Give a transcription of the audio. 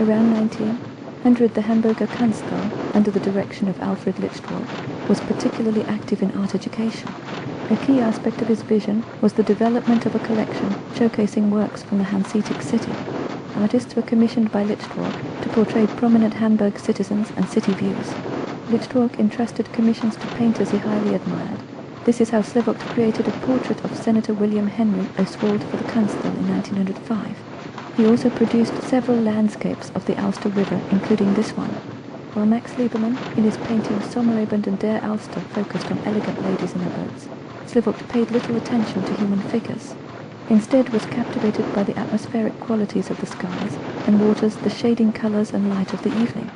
Around 1900, the Hamburger Kanzlei, under the direction of Alfred Lichtwark, was particularly active in art education. A key aspect of his vision was the development of a collection showcasing works from the Hanseatic city. Artists were commissioned by Lichtwark to portray prominent Hamburg citizens and city views. Lichtwark entrusted commissions to painters he highly admired. This is how Slevogt created a portrait of Senator William Henry Oswald for the Kanzlei in 1905. He also produced several landscapes of the Alster River, including this one. While Max Liebermann, in his painting Sommerabend and Der Alster, focused on elegant ladies in their boats, Slevogt paid little attention to human figures. Instead was captivated by the atmospheric qualities of the skies and waters, the shading colours and light of the evening.